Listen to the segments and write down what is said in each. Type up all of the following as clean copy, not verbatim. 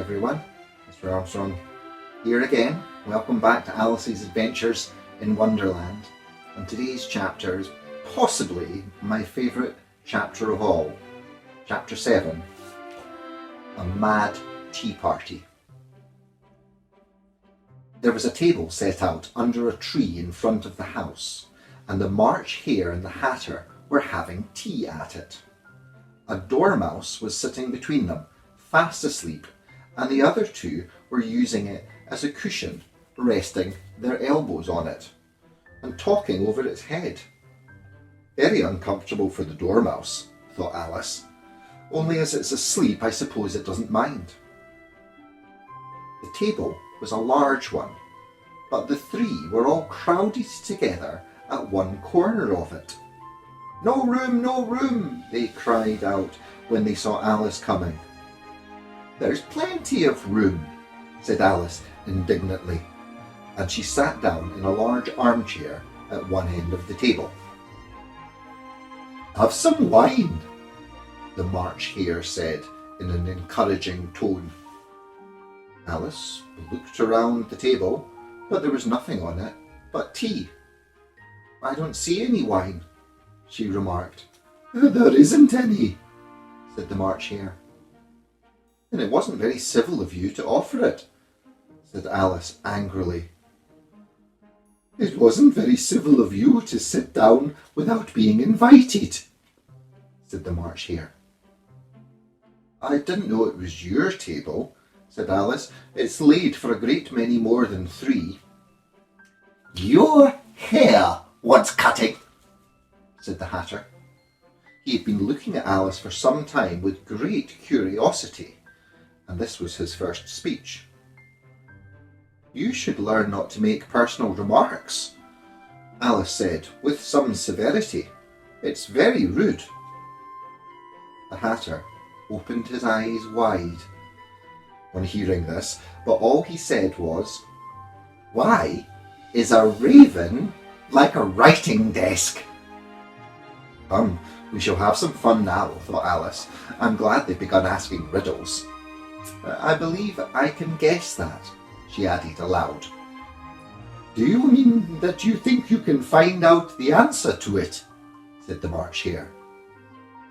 everyone, Mr Armstrong here again. Welcome back to Alice's Adventures in Wonderland. And today's chapter is possibly my favourite chapter of all. Chapter 7, A Mad Tea Party. There was a table set out under a tree in front of the house, and the March Hare and the Hatter were having tea at it. A dormouse was sitting between them, fast asleep, and the other two were using it as a cushion, resting their elbows on it, and talking over its head. Very uncomfortable for the dormouse, thought Alice. Only as it's asleep, I suppose it doesn't mind. The table was a large one, but the three were all crowded together at one corner of it. "No room, no room," they cried out when they saw Alice coming. "There's plenty of room," said Alice indignantly, and she sat down in a large armchair at one end of the table. "Have some wine," the March Hare said in an encouraging tone. Alice looked around the table, but there was nothing on it but tea. "I don't see any wine," she remarked. "There isn't any," said the March Hare. "Then it wasn't very civil of you to offer it," said Alice angrily. "It wasn't very civil of you to sit down without being invited," said the March Hare. "I didn't know it was your table," said Alice. "It's laid for a great many more than three." "Your hair wants cutting," said the Hatter. He had been looking at Alice for some time with great curiosity, and this was his first speech. "You should learn not to make personal remarks," Alice said with some severity. "It's very rude." The Hatter opened his eyes wide on hearing this, but all he said was, "Why is a raven like a writing desk?" We shall have some fun now," thought Alice. "I'm glad they've begun asking riddles. I believe I can guess that," she added aloud. "Do you mean that you think you can find out the answer to it?" said the March Hare.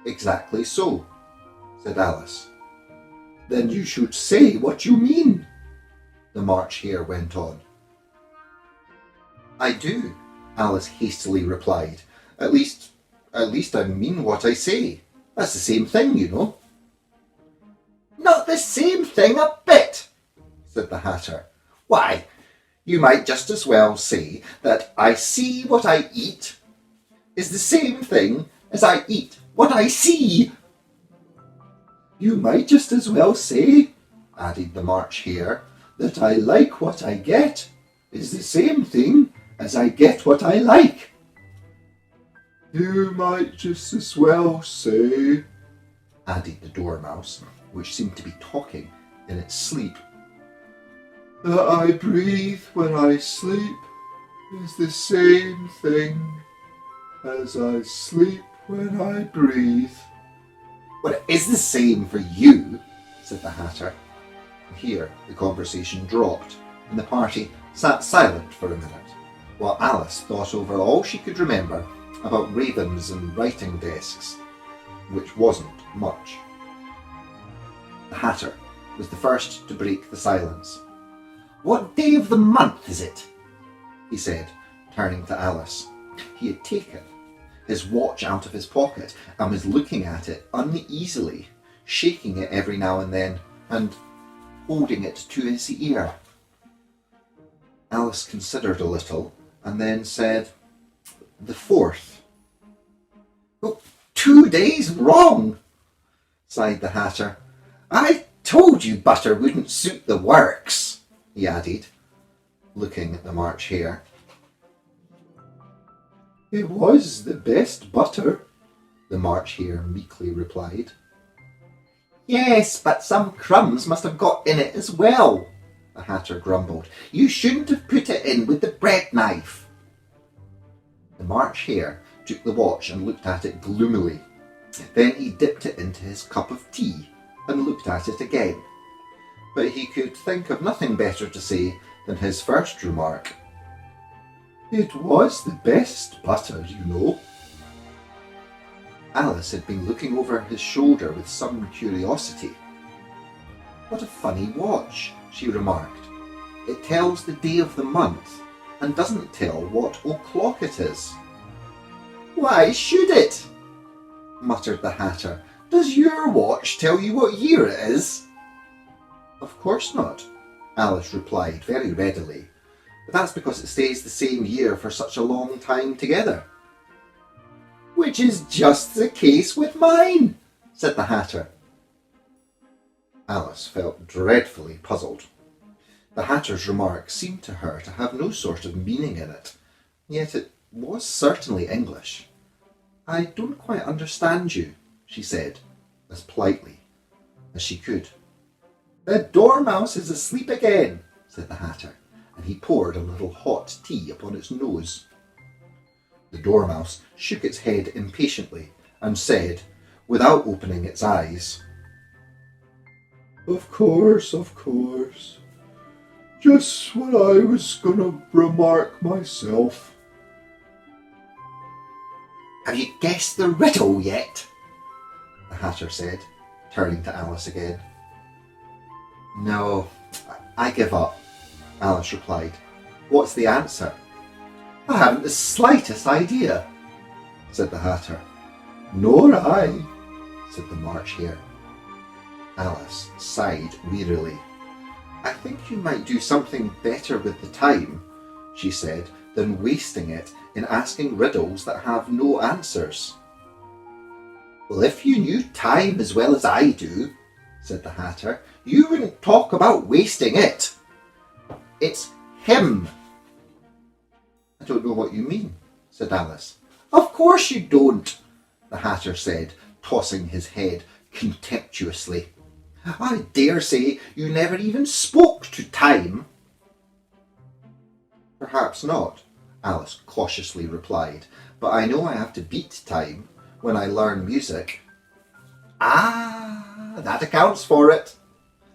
"Exactly so," said Alice. "Then you should say what you mean," the March Hare went on. "I do," Alice hastily replied. At least I mean what I say. That's the same thing, you know." "Not the same thing a bit," said the Hatter. "Why, you might just as well say that I see what I eat is the same thing as I eat what I see." "You might just as well say," added the March Hare, "that I like what I get is the same thing as I get what I like." "You might just as well say," added the dormouse, which seemed to be talking in its sleep, "that I breathe when I sleep is the same thing as I sleep when I breathe." "Well, it is the same for you," said the Hatter. Here the conversation dropped, and the party sat silent for a minute, while Alice thought over all she could remember about ravens and writing desks, which wasn't much. The Hatter was the first to break the silence. "What day of the month is it?" he said, turning to Alice. He had taken his watch out of his pocket and was looking at it uneasily, shaking it every now and then and holding it to his ear. Alice considered a little and then said, "The 4th." "Oh, 2 days wrong," sighed the Hatter. "I told you butter wouldn't suit the works," he added, looking at the March Hare. "It was the best butter," the March Hare meekly replied. "Yes, but some crumbs must have got in it as well," the Hatter grumbled. "You shouldn't have put it in with the bread knife." The March Hare took the watch and looked at it gloomily. Then he dipped it into his cup of tea and looked at it again. but he could think of nothing better to say than his first remark. It was the best butter, you know. Alice had been looking over his shoulder with some curiosity. What a funny watch, she remarked. It tells the day of the month and doesn't tell what o'clock it is. Why should it? Muttered the Hatter. Does your watch tell you what year it is? Of course not, Alice replied very readily. But that's because it stays the same year for such a long time together. Which is just the case with mine, said the Hatter. Alice felt dreadfully puzzled. The Hatter's remark seemed to her to have no sort of meaning in it, yet it was certainly English. I don't quite understand you, she said, as politely as she could. The Dormouse is asleep again, said the Hatter, and he poured a little hot tea upon its nose. The Dormouse shook its head impatiently and said, without opening its eyes, Of course. Just what I was going to remark myself. Have you guessed the riddle yet? The Hatter said, turning to Alice again. No, I give up, Alice replied. What's the answer? I haven't the slightest idea, said the Hatter. Nor I, said the March Hare. Alice sighed wearily. I think you might do something better with the time, she said, than wasting it in asking riddles that have no answers. Well, if you knew time as well as I do, said the Hatter, you wouldn't talk about wasting it. It's him. I don't know what you mean, said Alice. Of course you don't, the Hatter said, tossing his head contemptuously. I dare say you never even spoke to time. Perhaps not, Alice cautiously replied, but I know I have to beat time when I learn music. Ah, that accounts for it,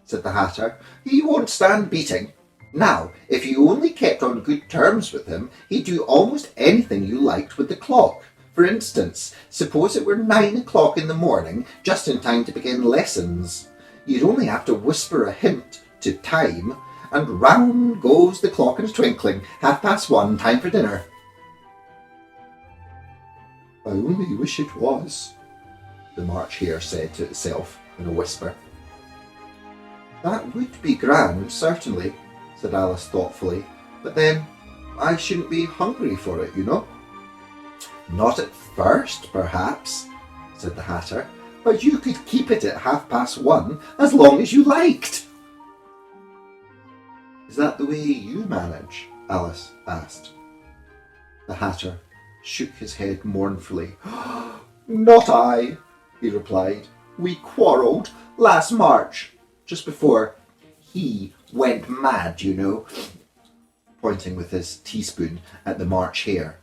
said the Hatter. He won't stand beating. Now, if you only kept on good terms with him, he'd do almost anything you liked with the clock. For instance, suppose it were 9 o'clock in the morning, just in time to begin lessons. You'd only have to whisper a hint to time, and round goes the clock in a twinkling. 1:30, time for dinner. I only wish it was, the March Hare said to itself in a whisper. That would be grand, certainly, said Alice thoughtfully, but then I shouldn't be hungry for it, you know. Not at first, perhaps, said the Hatter, but you could keep it at 1:30 as long as you liked. Is that the way you manage? Alice asked. The Hatter shook his head mournfully. Not I, he replied. We quarrelled last March, just before he went mad, you know, pointing with his teaspoon at the March Hare.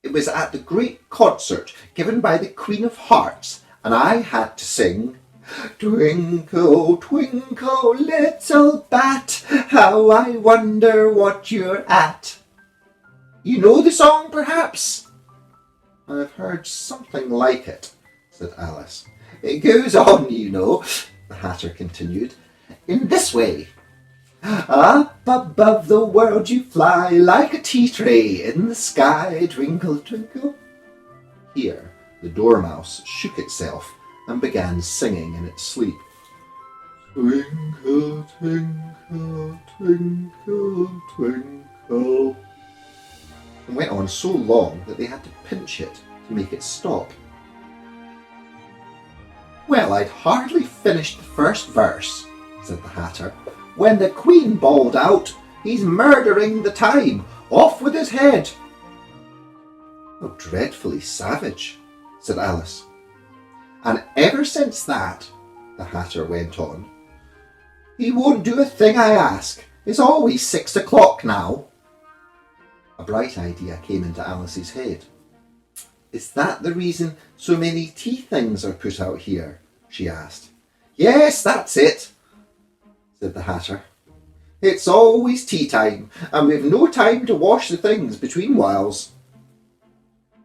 It was at the great concert given by the Queen of Hearts, and I had to sing, Twinkle, twinkle, little bat, how I wonder what you're at. You know the song, perhaps? I've heard something like it, said Alice. It goes on, you know, the Hatter continued, in this way. Up above the world you fly, like a tea tray in the sky, twinkle, twinkle. Here the Dormouse shook itself and began singing in its sleep. Twinkle, twinkle, twinkle, twinkle. And went on so long that they had to pinch it to make it stop. Well, I'd hardly finished the first verse, said the Hatter, when the Queen bawled out, He's murdering the time! Off with his head! Oh, dreadfully savage, said Alice. And ever since that, the Hatter went on, he won't do a thing I ask. It's always 6 o'clock now. A bright idea came into Alice's head. Is that the reason so many tea things are put out here? She asked. Yes, that's it, said the Hatter. It's always tea time, and we've no time to wash the things between whiles.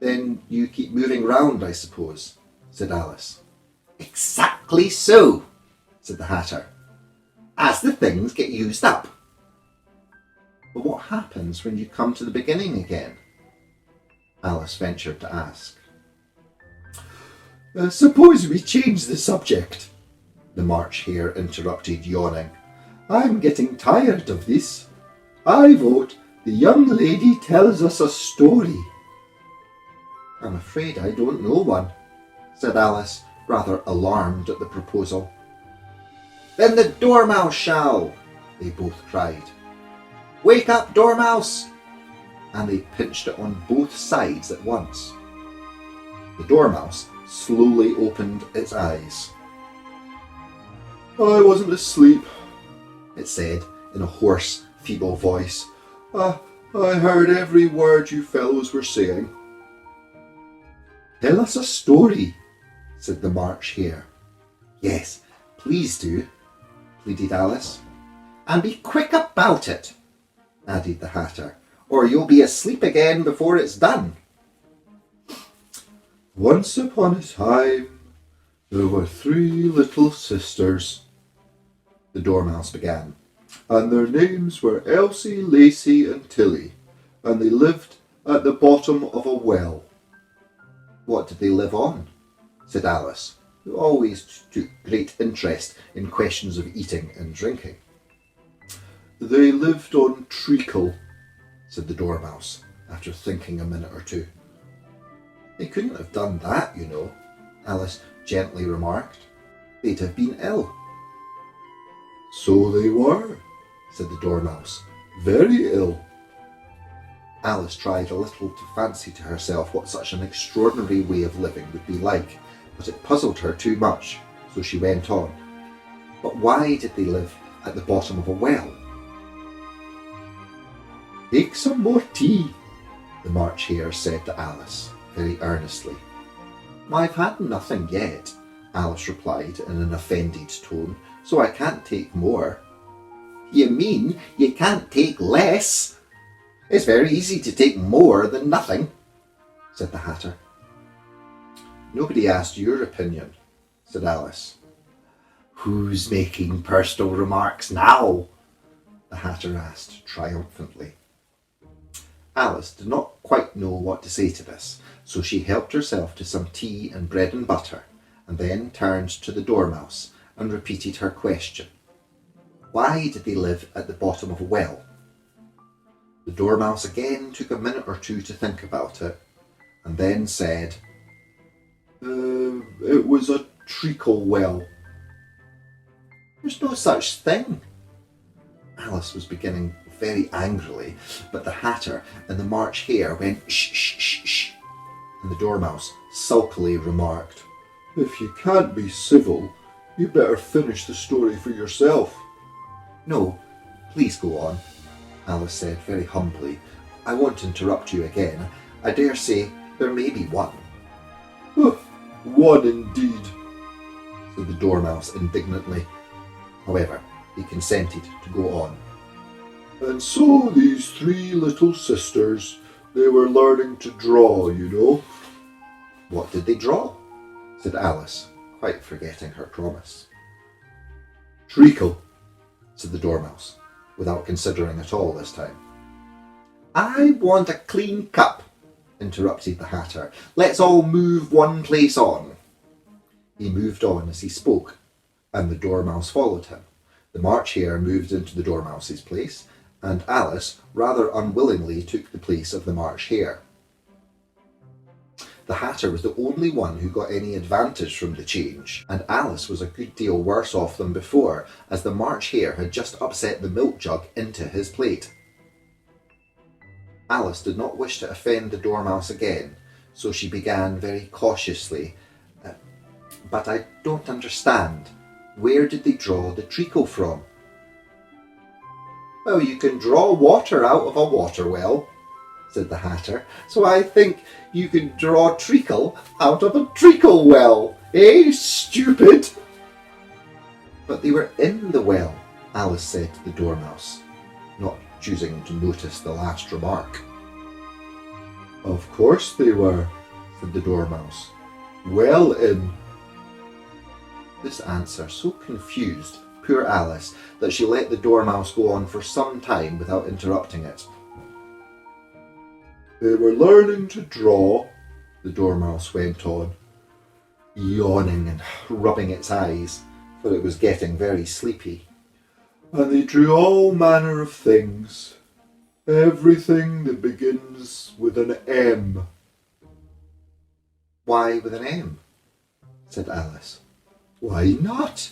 Then you keep moving round, I suppose, said Alice. Exactly so, said the Hatter, as the things get used up. But what happens when you come to the beginning again? Alice ventured to ask. Suppose we change the subject, the March Hare interrupted, yawning. I'm getting tired of this. I vote the young lady tells us a story. I'm afraid I don't know one, said Alice, rather alarmed at the proposal. Then the Dormouse shall, they both cried. Wake up, Dormouse! And they pinched it on both sides at once. The Dormouse slowly opened its eyes. I wasn't asleep, it said in a hoarse, feeble voice. I heard every word you fellows were saying. Tell us a story, said the March Hare. Yes, please do, pleaded Alice. And be quick about it, added the Hatter, or you'll be asleep again before it's done. Once upon a time, there were 3 little sisters, the Dormouse began, and their names were Elsie, Lacey and Tilly, and they lived at the bottom of a well. What did they live on? Said Alice, who always took great interest in questions of eating and drinking. They lived on treacle, said the Dormouse, after thinking a minute or two. They couldn't have done that, you know, Alice gently remarked. They'd have been ill. So they were, said the Dormouse, very ill. Alice tried a little to fancy to herself what such an extraordinary way of living would be like, but it puzzled her too much, so she went on. But why did they live at the bottom of a well? Take some more tea, the March Hare said to Alice, very earnestly. I've had nothing yet, Alice replied in an offended tone, so I can't take more. You mean you can't take less? It's very easy to take more than nothing, said the Hatter. Nobody asked your opinion, said Alice. Who's making personal remarks now? The Hatter asked triumphantly. Alice did not quite know what to say to this, so she helped herself to some tea and bread and butter, and then turned to the Dormouse and repeated her question. Why did they live at the bottom of a well? The Dormouse again took a minute or two to think about it, and then said, It was a treacle well. There's no such thing. Alice was beginning very angrily, but the Hatter and the March Hare went shh, shh, shh, shh, and the Dormouse sulkily remarked, If you can't be civil, you better finish the story for yourself. No, please go on, Alice said very humbly. I won't interrupt you again. I dare say there may be one. One indeed, said the Dormouse indignantly. However, he consented to go on. And so these 3 little sisters, they were learning to draw, you know. What did they draw? Said Alice, quite forgetting her promise. Treacle, said the Dormouse, without considering at all this time. I want a clean cup, interrupted the Hatter. Let's all move one place on. He moved on as he spoke, and the Dormouse followed him. The March Hare moved into the Dormouse's place, and Alice rather unwillingly took the place of the March Hare. The Hatter was the only one who got any advantage from the change, and Alice was a good deal worse off than before, as the March Hare had just upset the milk jug into his plate. Alice did not wish to offend the Dormouse again, so she began very cautiously, But I don't understand. Where did they draw the treacle from? Well, you can draw water out of a water well, said the Hatter, so I think you can draw treacle out of a treacle well. Eh, stupid? But they were in the well, Alice said to the Dormouse, not choosing to notice the last remark. Of course they were, said the Dormouse. Well in. This answer so confused poor Alice that she let the Dormouse go on for some time without interrupting it. They were learning to draw, the Dormouse went on, yawning and rubbing its eyes, for it was getting very sleepy. And they drew all manner of things. Everything that begins with an M. Why with an M? Said Alice. Why not?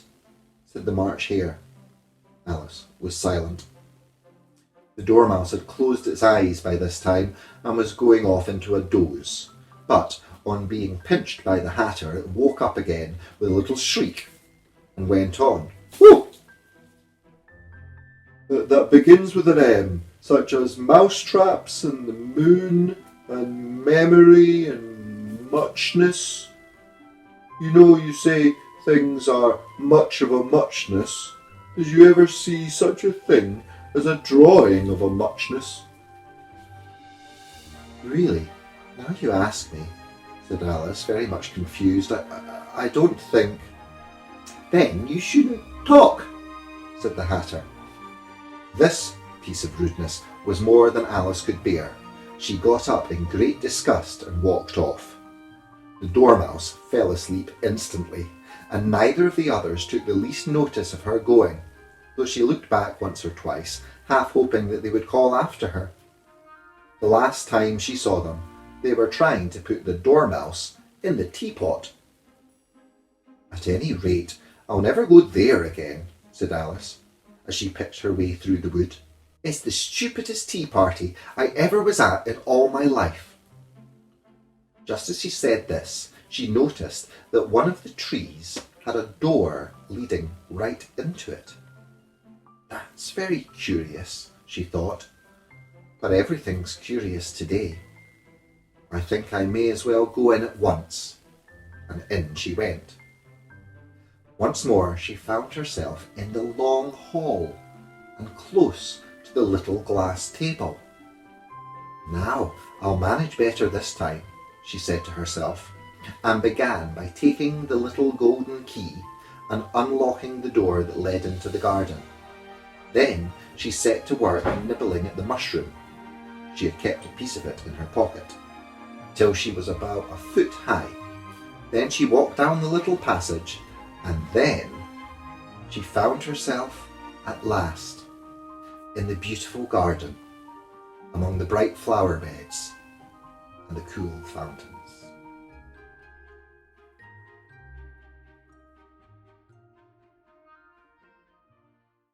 Said the March Hare. Alice was silent. The Dormouse had closed its eyes by this time and was going off into a doze, but on being pinched by the Hatter it woke up again with a little shriek and went on. Whoo! That begins with an M, such as mousetraps and the moon and memory and muchness. You know, you say things are much of a muchness. Did you ever see such a thing as a drawing of a muchness? Really, now you ask me, said Alice, very much confused. I don't think. Then you shouldn't talk, said the Hatter. This piece of rudeness was more than Alice could bear. She got up in great disgust and walked off. The Dormouse fell asleep instantly, and neither of the others took the least notice of her going, though she looked back once or twice, half hoping that they would call after her. The last time she saw them, they were trying to put the Dormouse in the teapot. At any rate, I'll never go there again, said Alice, as she picked her way through the wood. It's the stupidest tea party I ever was at in all my life. Just as she said this, she noticed that one of the trees had a door leading right into it. That's very curious, she thought, but everything's curious today. I think I may as well go in at once. And in she went. Once more she found herself in the long hall and close to the little glass table. Now I'll manage better this time, she said to herself, and began by taking the little golden key and unlocking the door that led into the garden. Then she set to work nibbling at the mushroom. She had kept a piece of it in her pocket, till she was about a foot high. Then she walked down the little passage, and then she found herself at last in the beautiful garden, among the bright flower beds and the cool fountains.